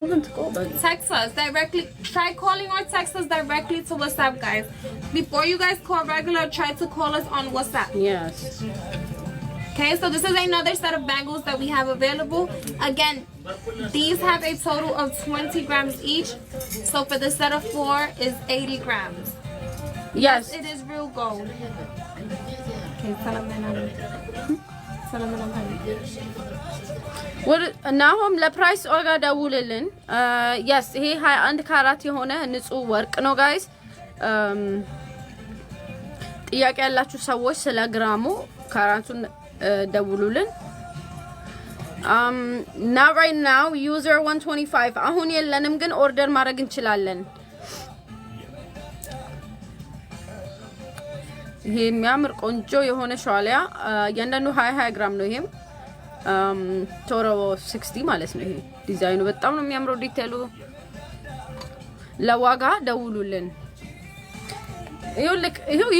Text us directly. Try calling or text us directly to WhatsApp, guys. Before you guys call regular, try to call us on WhatsApp. Yes. Okay, so this is another set of bangles that we have available. Again, these have a total of 20 grams each. So for the set of 4 is 80 grams. Yes. It is real gold. Okay, ናሆም ለፕራይስ ኦጋ ደውልልን yes ይሄ 21 ካራት የሆነ ንጹህ ወርቅ ነው ጋይስ ጥያቄ ያላችሁ ሰዎች ስለ ግራሙ ካራቱን ደውሉልን now right now user 125 አሁን የለንም ግን ኦርደር ማድረግ እንችላለን ይሄ የሚያምር ቆንጆ የሆነ ሻሊያ ያንዳንዱ 20 ግራም ነው ይሄም ቶሮ 60 ማለት ነው ይሄ ዲዛይኑ በጣም ነው የሚያምረው ዲቴሉ ለዋጋ ደውሉልን ይኸው